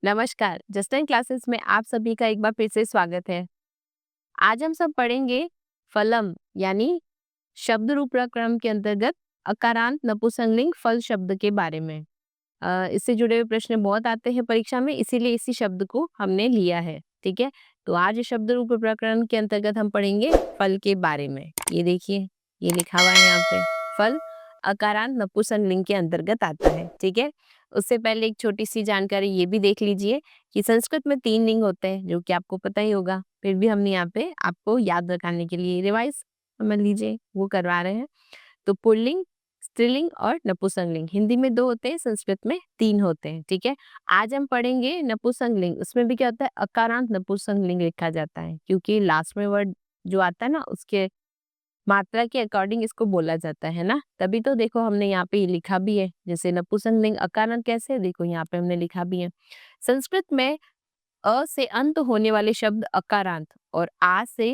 नमस्कार, just classes में आप सभी का एक बार फिर से स्वागत है। आज हम सब पढ़ेंगे फलम यानी शब्द रूप प्रक्रम के अंतर्गत अकारांत नपुंसकलिंग फल शब्द के बारे में। इससे जुड़े हुए प्रश्न बहुत आते हैं परीक्षा में, इसीलिए इसी शब्द को हमने लिया है। ठीक है, तो आज शब्द रूप प्रकरण के अंतर्गत हम पढ़ेंगे फल के बारे में। ये देखिए, ये लिखा हुआ है यहाँ पे, फल अकारांत नपुंसकलिंग के अंतर्गत आता है। ठीक है, उससे पहले एक छोटी सी जानकारी ये भी देख लीजिए कि संस्कृत में 3 लिंग होते हैं, जो कि आपको पता ही होगा। फिर भी हमने यहाँ पे आपको याद रखाने के लिए रिवाइज समझ लीजिए वो करवा रहे हैं। तो पुल्लिंग, स्त्रीलिंग और नपुंसकलिंग। हिंदी में 2 होते हैं, संस्कृत में 3 होते हैं। ठीक है, आज हम पढ़ेंगे नपुंसकलिंग। उसमें भी क्या होता है, अकारांत नपुंसकलिंग लिखा जाता है, क्योंकि लास्ट में वर्ड जो आता है ना, उसके मात्रा के अकॉर्डिंग इसको बोला जाता है ना। तभी तो देखो हमने यहाँ पे ये लिखा भी है, जैसे नपुंसकलिंग अकारांत कैसे है, देखो यहाँ पे हमने लिखा भी है। संस्कृत में अ से अंत होने वाले शब्द अकारांत और आ से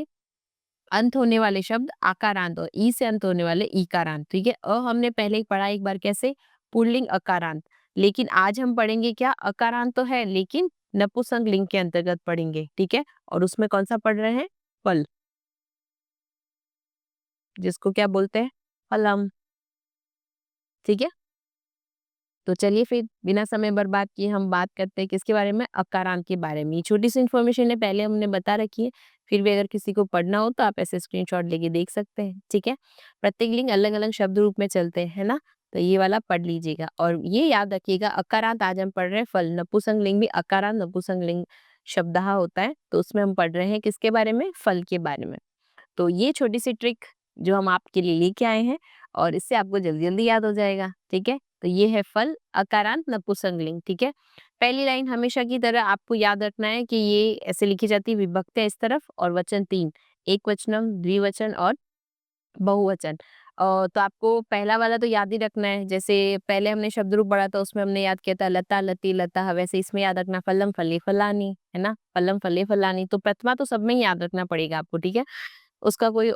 अंत होने वाले शब्द आकारांत और ई से अंत होने वाले ईकारांत। ठीक है, हमने पहले ही पढ़ा एक बार कैसे, पुल्लिंग अकारांत। लेकिन आज हम पढ़ेंगे क्या, अकारांत तो है लेकिन नपुंसकलिंग के अंतर्गत पढ़ेंगे। ठीक है, और उसमें कौन सा पढ़ रहे हैं, फल, जिसको क्या बोलते हैं, फलम। ठीक है, तो चलिए फिर बिना समय बर्बाद किए हम बात करते हैं किसके बारे में, अकारांत के बारे में। ये छोटी सी इन्फॉर्मेशन है, पहले हमने बता रखी है, फिर भी अगर किसी को पढ़ना हो तो आप ऐसे स्क्रीनशॉट लेके देख सकते हैं। ठीक है, प्रत्येक लिंग अलग अलग शब्द रूप में चलते हैं ना, तो ये वाला पढ़ लीजिएगा और ये याद रखिएगा, अकारांत आज हम पढ़ रहे हैं फल, नपुंसकलिंग भी अकारांत नपुंसकलिंग शब्दहा होता है, तो उसमें हम पढ़ रहे हैं किसके बारे में, फल के बारे में। तो ये छोटी सी ट्रिक जो हम आपके लिए लेके आए हैं और इससे आपको जल्दी जल्दी याद हो जाएगा। ठीक है, तो ये है फल अकारांत नपुंसकलिंग। ठीक है, पहली लाइन हमेशा की तरह आपको याद रखना है कि ये ऐसे लिखी जाती है, विभक्त है इस तरफ और वचन 3, एक वचनम, द्विवचन और बहुवचन। तो आपको पहला वाला तो याद ही रखना है, जैसे पहले हमने शब्द रूप पढ़ा था, उसमें हमने याद किया था लता, लती, लता, वैसे इसमें याद रखना फलम, फले, फलानी, है ना, फलम, फले, फलानी। तो प्रथमा तो सब में ही याद रखना पड़ेगा आपको। ठीक है, उसका कोई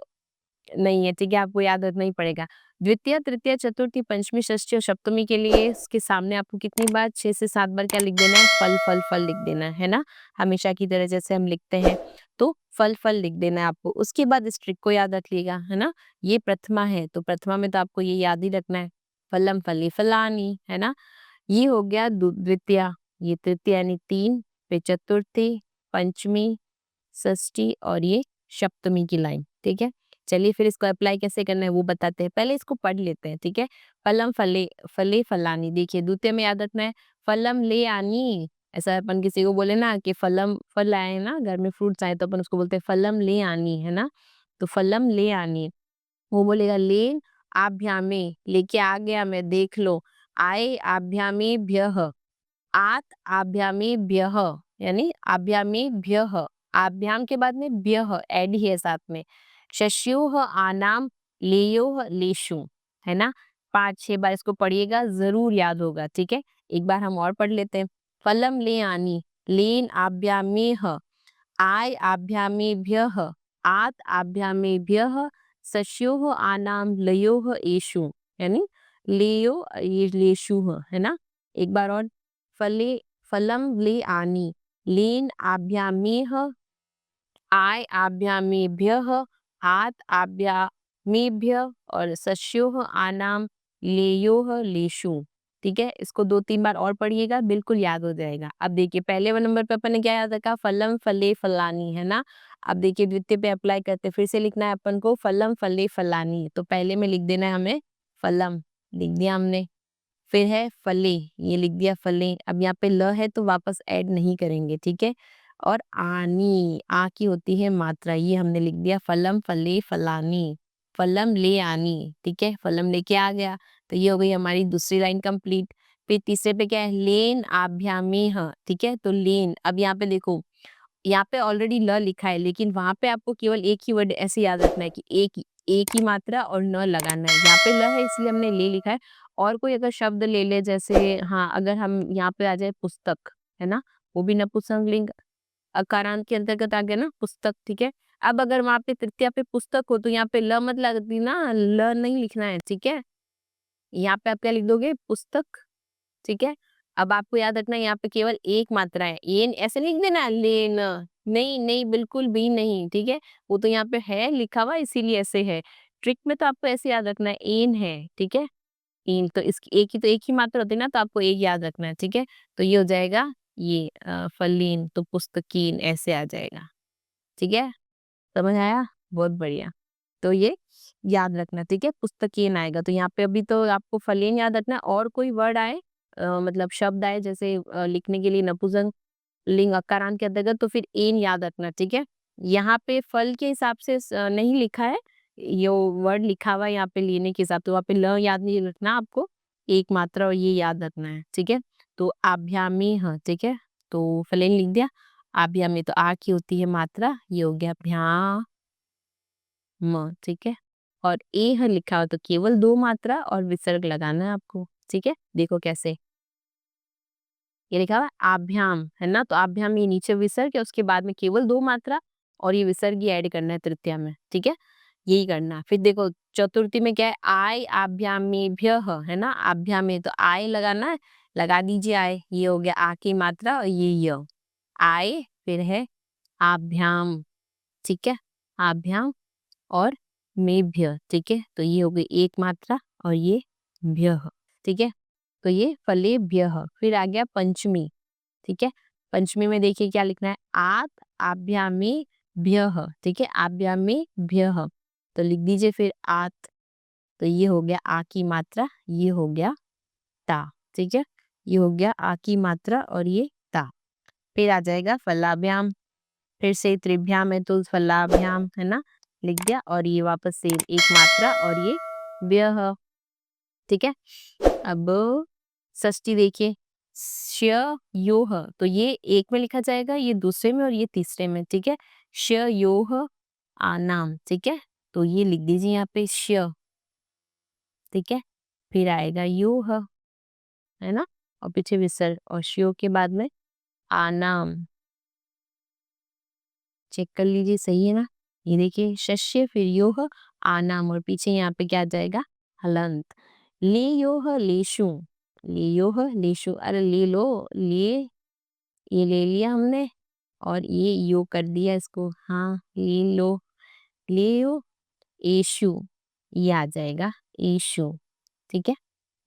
नहीं है। ठीक है, आपको याद रखना ही पड़ेगा। द्वितीय, तृतीय, चतुर्थी, पंचमी, षष्ठी और सप्तमी के लिए इसके सामने आपको कितनी बार, 6 से 7 बार क्या लिख देना है, फल, फल, फल लिख देना है ना, हमेशा की तरह जैसे हम लिखते हैं। तो फल, फल लिख देना है आपको। उसके बाद इस ट्रिक को याद रख लिएगा, है ना। ये प्रथमा है, तो प्रथमा में तो आपको ये याद ही रखना है, फलम, फली, फलानी, है ना। ये हो गया द्वितीया, ये तृतीय यानी 3, फिर चतुर्थी, पंचमी, षष्ठी और ये सप्तमी की लाइन। ठीक है, चलिए फिर इसको अप्लाई कैसे करना है वो बताते हैं, पहले इसको पढ़ लेते हैं। ठीक है, फलम, फले, फले, फलानी। देखिए द्वितीय में याद रखना है, फलम ले आनी। ऐसा अपन किसी को बोले ना कि फलम, फल आए ना घर में, फ्रूट्स आए, तो अपन उसको बोलते हैं फलम ले आनी, है ना। तो फलम ले आनी, वो बोलेगा लेन आभ्यामे, लेके आ गया मैं, देख लो। आए आभ्यामेभ्यः, आत आभ्यामेभ्यः, यानी आभ्यामेभ्यः, आभ्याम के बाद में भ्यः ऐड ही है साथ में। शस्योः आनाम, लेयोः लेषु, है ना। 5-6 बार इसको पढ़िएगा, जरूर याद होगा। ठीक है, एक बार हम और पढ़ लेते हैं, फलम ले आनी, लेन आभ्यामेह, आय आभ्यामेभ्यः, आत आभ्यामेभ्यः, शस्योः आनाम, लयोः एषु, यानी लेयो ये लेषु, है ना। एक बार और, फले, फलम ले आनी, लेन आभ्यामेह, आय आभ्यामेभ्यः, आत आभ्यामेभ्य और शस्योः आनाम, लेयोः लेषु। ठीक है, इसको 2-3 बार और पढ़िएगा, बिल्कुल याद हो जाएगा। अब देखिए पहले नंबर पे अपन ने क्या याद रखा, फलम, फले, फलानी, है ना। अब देखिए द्वितीय पे अप्लाई करते, फिर से लिखना है अपन को फलम, फले, फलानी। तो पहले में लिख देना है हमें फलम, लिख दिया हमने। फिर है फले, ये लिख दिया फले। अब यहाँ पे ल है तो वापस ऐड नहीं करेंगे। ठीक है, और आनी, आ की होती है मात्रा, ये हमने लिख दिया फलम, फले, फलानी, फलम ले आनी। ठीक है, फलम लेके आ गया, तो ये हो गई हमारी दूसरी लाइन कंप्लीट। फिर तीसरे पे क्या है, लेन आभ्यामेह। ठीक है, तो लेन, अब यहाँ पे देखो, यहाँ पे ऑलरेडी ल लिखा है, लेकिन वहां पे आपको केवल एक ही वर्ड ऐसे याद रखना है कि एक ही मात्रा और न लगाना है। यहाँ पे ल है इसलिए हमने ले लिखा है। और कोई अगर शब्द ले ले, जैसे हाँ, अगर हम यहाँ पे आ जाए पुस्तक, है ना, वो भी नपुंसकलिंग अकारांत के अंतर्गत आ गया ना, पुस्तक। ठीक है, अब अगर वहां पे तृतीया पे पुस्तक हो तो यहाँ पे ल मत लगती ना, ल नहीं लिखना है। ठीक है, यहाँ पे आप क्या लिख दोगे, पुस्तक। ठीक है, अब आपको याद रखना है यहाँ पे केवल एक मात्रा है, एन ऐसे नहीं लिख देना लेन, नहीं नहीं बिल्कुल भी नहीं, ठीक है। वो तो यहाँ पे है लिखा हुआ इसीलिए ऐसे है। ट्रिक में तो आपको ऐसे याद रखना है एन है, ठीक है। एन तो इसकी एक ही मात्रा होती है ना, तो आपको एक याद रखना है, ठीक है। तो ये हो जाएगा ये फलीन तो पुस्तकीन ऐसे आ जाएगा, ठीक है। समझ आया? बहुत बढ़िया। तो ये याद रखना, ठीक है, पुस्तकीन आएगा। तो यहाँ पे अभी तो आपको फलीन याद रखना है, और कोई वर्ड आए मतलब शब्द आए जैसे लिखने के लिए नपुंसक लिंग अकारांत के अंतर्गत, तो फिर एन याद रखना, ठीक है। यहाँ पे फल के हिसाब से नहीं लिखा है, ये वर्ड लिखा हुआ है यहाँ पे लेने के हिसाब, तो वहाँ पे ल याद नहीं रखना आपको, एक मात्रा और ये याद रखना है, ठीक है। तो आभ्यामी ह, ठीक है। तो फलेन लिख दिया, आभ्यामी तो आ की होती है मात्रा, ये हो गया भ्या म, ठीक है। और एह लिखा हो तो केवल दो मात्रा और विसर्ग लगाना है आपको, ठीक है। देखो कैसे, ये लिखा हुआ है आभ्याम, है ना, तो आभ्याम ये नीचे विसर्ग है, उसके बाद में केवल दो मात्रा और ये विसर्ग ही ऐड करना है तृतीया में, ठीक है। यही करना है। फिर देखो चतुर्थी में क्या है, आय आभ्यामेभ्य, है ना, आभ्याम में तो आय लगाना है, लगा दीजिए आय, ये हो गया आ की मात्रा और ये य, आय फिर है आभ्याम, ठीक है, आभ्याम और मेभ्य, ठीक है। तो ये हो गई एक मात्रा और ये भ्य, ठीक है। तो ये फलेभ्य। फिर आ गया पंचमी, ठीक है। पंचमी में देखिए क्या लिखना है, आत आभ्यामी भ्यः, ठीक है, आभ्यामी भ्यः। तो लिख दीजिए फिर आत, तो ये हो गया आ की मात्रा, ये हो गया ता, ठीक है। ये हो गया आ की मात्रा और ये ता। फिर आ जाएगा फलाभ्याम, फिर से त्रिभ्याम है तो फलाभ्याम, है ना, लिख दिया, और ये वापस से एक मात्रा और ये व्यह, ठीक है। अब षष्ठी देखिए, श्य योह, तो ये एक में लिखा जाएगा, ये दूसरे में और ये तीसरे में, ठीक है। श्य योह आनाम, ठीक है। तो ये लिख दीजिए यहाँ पे श्य, ठीक है। फिर आएगा योह, है ना, और पीछे विसर्ग, और श्यो के बाद में आनाम, चेक कर लीजिए सही है ना। ये देखिए शस्य फिर योह आनाम, और पीछे यहाँ पे क्या आ जाएगा हलंत, ले योह लेशु, ले योह लेशु, अरे ले लो, ले, ये ले लिया हमने और ये यो कर दिया इसको, हाँ ले लो, ले यो एशु, ये आ जाएगा एशु, ठीक है।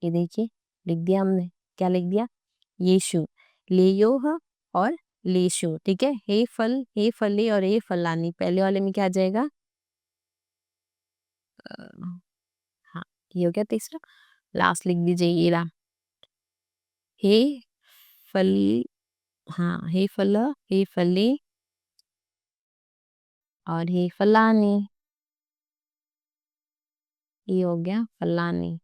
ये देखिए लिख दिया हमने, क्या लिख दिया, यीशु, लेयोह और लेशु, ठीक है। हे फल, हे फले और हे फलानी, पहले वाले में क्या आ जाएगा, अ, हाँ ये हो गया तीसरा, लास्ट लिख दीजिए ये रहा, हे फल, हाँ हे फल, हे फले और हे फलानी, ये हो गया फलानी,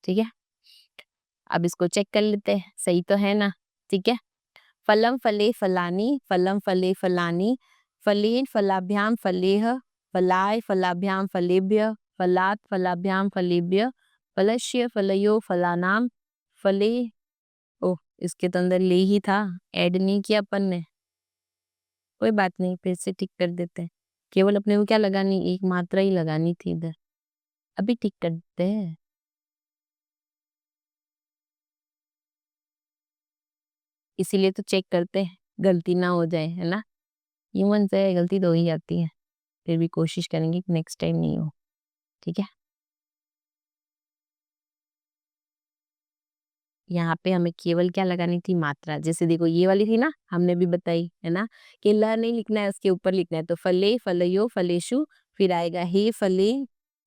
ठीक है। अब इसको चेक कर लेते हैं सही तो है ना, ठीक है। फलम फले फलानी, फलम फले फलानी, फलेन फलाभ्याम फलेह, फलाय फलाभ्याम फलेभ्य, फलात फलाभ्याम फलेभ्य, फलश्य फलयो फलानाम, फले, ओह इसके तो अंदर ले ही था, ऐड नहीं किया अपन ने, कोई बात नहीं, फिर से ठीक कर देते हैं। केवल अपने को क्या लगानी, एक मात्रा ही लगानी थी इधर, अभी ठीक कर देते हैं। इसीलिए तो चेक करते हैं, गलती ना हो जाए, है ना। ह्यूमन से गलती तो हो ही जाती है, फिर भी कोशिश करेंगे कि नेक्स्ट टाइम नहीं हो, ठीक है। यहाँ पे हमें केवल क्या लगानी थी, मात्रा। जैसे देखो ये वाली थी ना, हमने भी बताई है ना, कि ल नहीं लिखना है, उसके ऊपर लिखना है। तो फले फलयो फलेशु, फिर आएगा हे फले,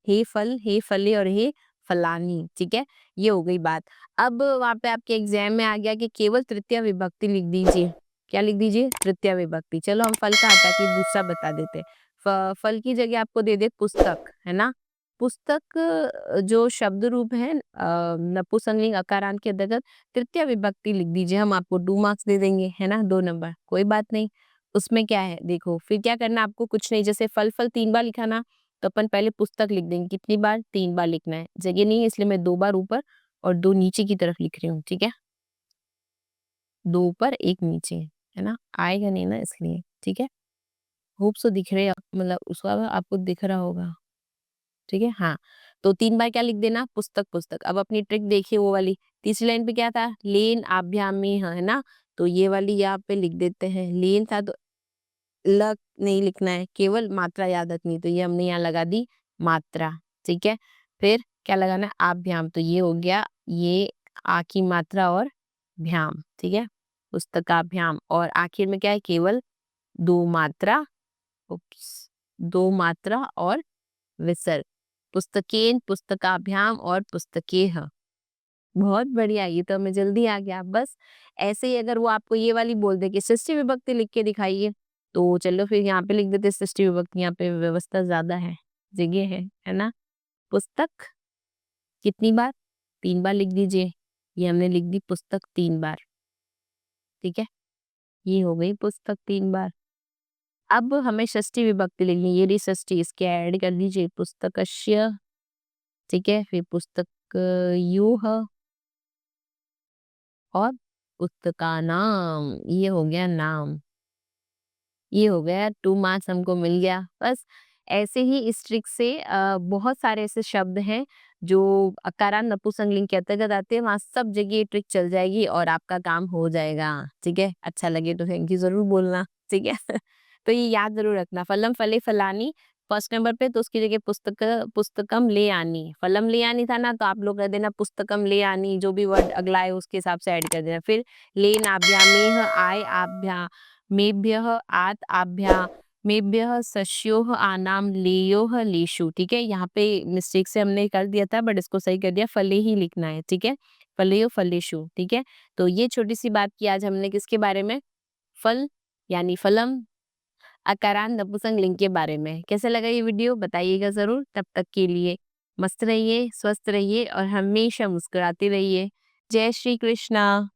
हे फल, हे फले और हे फलानी, ठीक है। ये हो गई बात। अब वहां पे आपके एग्जाम में आ गया कि केवल तृतीय विभक्ति लिख दीजिए, क्या लिख दीजिए, तृतीय विभक्ति। चलो हम फल का हटा के दूसरा बता देते हैं। फल की जगह आपको दे दे पुस्तक, है ना। पुस्तक जो शब्द रूप है नपुंसकलिंग आकारांत के अंतर्गत तृतीय विभक्ति लिख दीजिए, हम आपको 2 मार्क्स दे देंगे, है ना, 2 नंबर, कोई बात नहीं। उसमें क्या है देखो, फिर क्या करना आपको, कुछ नहीं, जैसे फल फल 3 बार लिखा ना, तो अपन पहले पुस्तक लिख देंगे, कितनी बार, 3 बार लिखना है, जगह नहीं है इसलिए मैं 2 बार ऊपर और 2 नीचे की तरफ लिख रही हूँ, ठीक है। 2 ऊपर 1 नीचे, है ना, आएगा नहीं ना इसलिए, ठीक है। होप सो दिख रहे मतलब उसका आपको दिख रहा होगा, ठीक है, हाँ। तो 3 बार क्या लिख देना, पुस्तक पुस्तक। अब अपनी ट्रिक देखिए वो वाली, तीसरी लाइन पे क्या था, लेन आभ्यामी है ना, तो ये वाली यहाँ पे लिख देते हैं, लेन था तो ल नहीं लिखना है, केवल मात्रा याद रखनी, तो ये हमने यहाँ लगा दी मात्रा, ठीक है। फिर क्या लगाना है, आभ्याम, तो ये हो गया ये आ की मात्रा और भ्याम, ठीक है, पुस्तकाभ्याम, और आखिर में क्या है, केवल दो मात्रा, उप्स, दो मात्रा और विसर्ग, पुस्तकेन, पुस्तकाभ्याम और पुस्तकेह। बहुत बढ़िया, ये तो हमें जल्दी आ गया। बस ऐसे ही अगर वो आपको ये वाली बोल दे कि षष्ठी विभक्ति लिख के दिखाइए, तो चलो फिर यहाँ पे लिख देते षष्ठी विभक्ति, यहाँ पे व्यवस्था ज्यादा है, जगह है ना। पुस्तक कितनी बार, 3 बार लिख दीजिए, ये हमने लिख दी पुस्तक 3 बार, ठीक है, ये हो गई पुस्तक 3 बार। अब हमें षष्ठी विभक्ति लिखनी, ये रही षष्ठी, इसके ऐड कर दीजिए पुस्तकस्य, ठीक है, फिर पुस्तक यूह और पुस्तकानाम, ये हो गया नाम, ये हो गया 2 मार्क्स हमको मिल गया। बस ऐसे ही इस ट्रिक से बहुत सारे ऐसे शब्द हैं जो अकारांत नपुंसकलिंग के अंतर्गत आते हैं, वहाँ सब जगह ये ट्रिक चल जाएगी और आपका काम हो जाएगा, ठीक है। अच्छा लगे तो थैंक यू जरूर बोलना, ठीक है। तो ये याद जरूर रखना, फलम फले फलानी फर्स्ट नंबर पे, तो उसकी जगह पुस्तकम ले आनी, फलम ले आनी था ना, तो आप लोग कर देना पुस्तकम ले आनी, जो भी वर्ड अगला है उसके हिसाब से ऐड कर देना। फिर लेन आभ्यामेह आय आभ्या मेभ्यः आत आभ्या मेभ्यः शस्योः आनाम लेयोः लेषु, ठीक है, यहाँ पे मिस्टेक से हमने कर दिया था बट इसको सही कर दिया, फले ही लिखना है, ठीक है, फलेयो फलेषु, ठीक है। तो ये छोटी सी बात की आज हमने किसके बारे में, फल यानी फलम, अकारांत नपुंसकलिंग के बारे में। कैसे लगा ये वीडियो बताइएगा जरूर, तब तक के लिए मस्त रहिए, स्वस्थ रहिए और हमेशा मुस्कुराते रहिए। जय श्री कृष्णा।